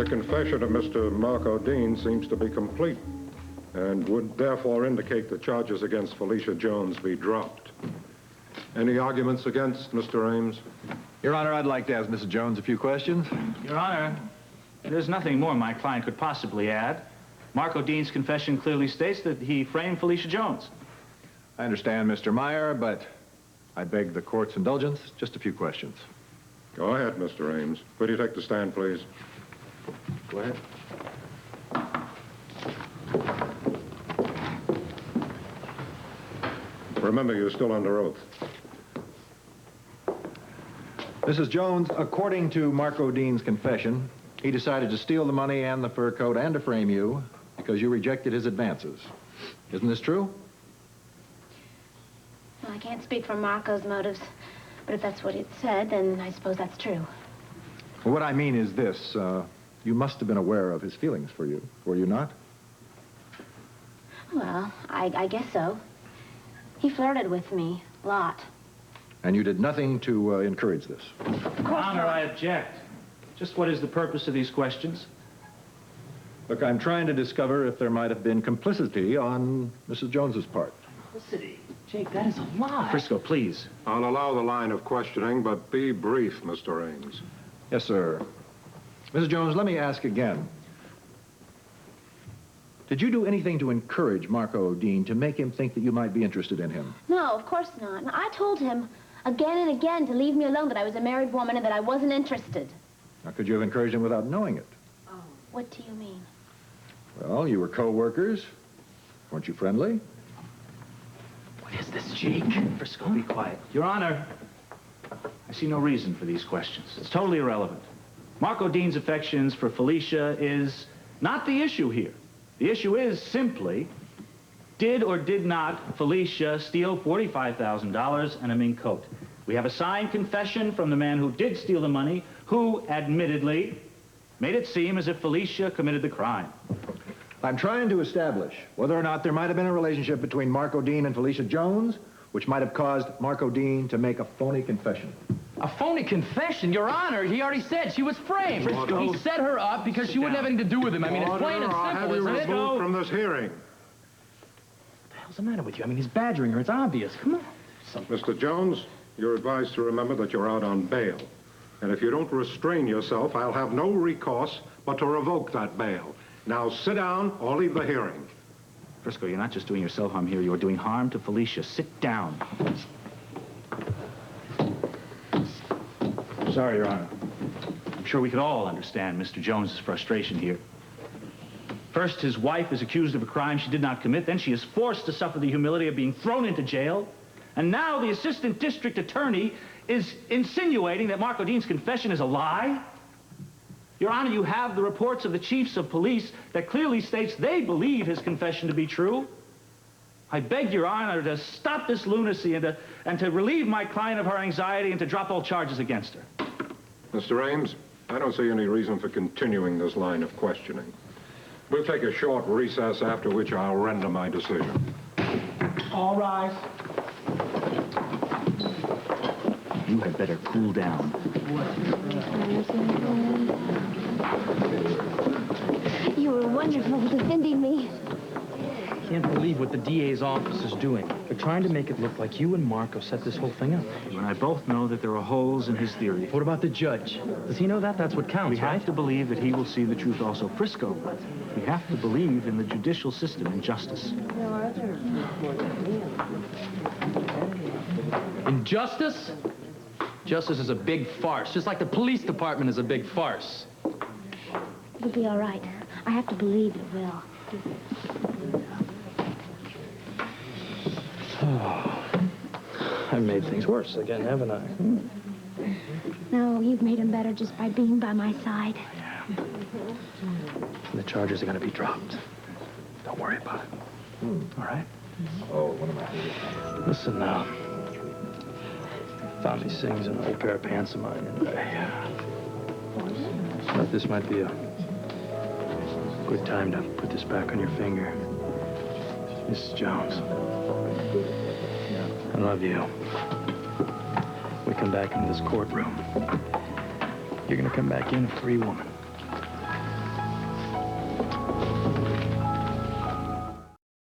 confession of Mr. Marco Dean seems to be complete and would therefore indicate the charges against Felicia Jones be dropped. Any arguments against, Mr. Ames? Your Honor, I'd like to ask Mrs. Jones a few questions. Your Honor, there's nothing more my client could possibly add. Marco Dean's confession clearly states that he framed Felicia Jones. I understand, Mr. Meyer, but I beg the court's indulgence. Just a few questions. Go ahead, Mr. Ames. Could you take the stand, please? Go ahead. Remember, you're still under oath. Mrs. Jones, according to Marco Dean's confession, he decided to steal the money and the fur coat and to frame you because you rejected his advances. Isn't this true? Well, I can't speak for Marco's motives, but if that's what it said, then I suppose that's true. Well, what I mean is this. You must have been aware of his feelings for you, were you not? Well, I guess so. He flirted with me a lot. And you did nothing to encourage this? Your Honor, I object. Just what is the purpose of these questions? Look, I'm trying to discover if there might have been complicity on Mrs. Jones's part. Complicity? Jake, that is a lie. Frisco, please. I'll allow the line of questioning, but be brief, Mr. Ames. Yes, sir. Mrs. Jones, let me ask again. Did you do anything to encourage Marco Dean to make him think that you might be interested in him? No, of course not. I told him again and again to leave me alone, that I was a married woman and that I wasn't interested. Now, could you have encouraged him without knowing it? Oh. What do you mean? Well, you were co-workers. Weren't you friendly? What is this, Jake? Frisco, be quiet. Your Honor, I see no reason for these questions. It's totally irrelevant. Marco Dean's affections for Felicia is not the issue here. The issue is simply, did or did not Felicia steal $45,000 and a mink coat? We have a signed confession from the man who did steal the money, who admittedly made it seem as if Felicia committed the crime. I'm trying to establish whether or not there might have been a relationship between Marco Dean and Felicia Jones, which might have caused Marco Dean to make a phony confession. A phony confession? Your Honor, he already said she was framed. Order. He set her up because she wouldn't have anything to do with him. I mean, it's plain and I'll have simple, you isn't it? removed from this hearing. What the hell's the matter with you? I mean, he's badgering her. It's obvious. Come on. Mr. Jones, you're advised to remember that you're out on bail. And if you don't restrain yourself, I'll have no recourse but to revoke that bail. Now sit down or leave the hearing. Frisco, you're not just doing yourself harm here, you're doing harm to Felicia. Sit down. Sorry, Your Honor. I'm sure we could all understand Mr. Jones's frustration here. First, his wife is accused of a crime she did not commit. Then she is forced to suffer the humility of being thrown into jail. And now the assistant district attorney is insinuating that Marco Dean's confession is a lie. Your Honor, you have the reports of the chiefs of police that clearly states they believe his confession to be true. I beg Your Honor to stop this lunacy and to relieve my client of her anxiety and to drop all charges against her. Mr. Ames, I don't see any reason for continuing this line of questioning. We'll take a short recess, after which I'll render my decision. All rise. You had better cool down. You were wonderful defending me. I can't believe what the DA's office is doing. They're trying to make it look like you and Marco set this whole thing up. You and I both know that there are holes in his theory. What about the judge? Does he know that? That's what counts, We right? have to believe that he will see the truth also. Frisco, we have to believe in the judicial system and justice. Injustice? Justice is a big farce, just like the police department is a big farce. It'll be all right. I have to believe it will. Oh, I've made things worse again, haven't I? No, you've made him better just by being by my side. Yeah. The charges are going to be dropped. Don't worry about it. All right? Oh, what am I? Listen now. Found these things in an old pair of pants of mine, and I thought this might be a good time to put this back on your finger. Mrs. Jones, I love you. We come back into this courtroom. You're gonna come back in a free woman.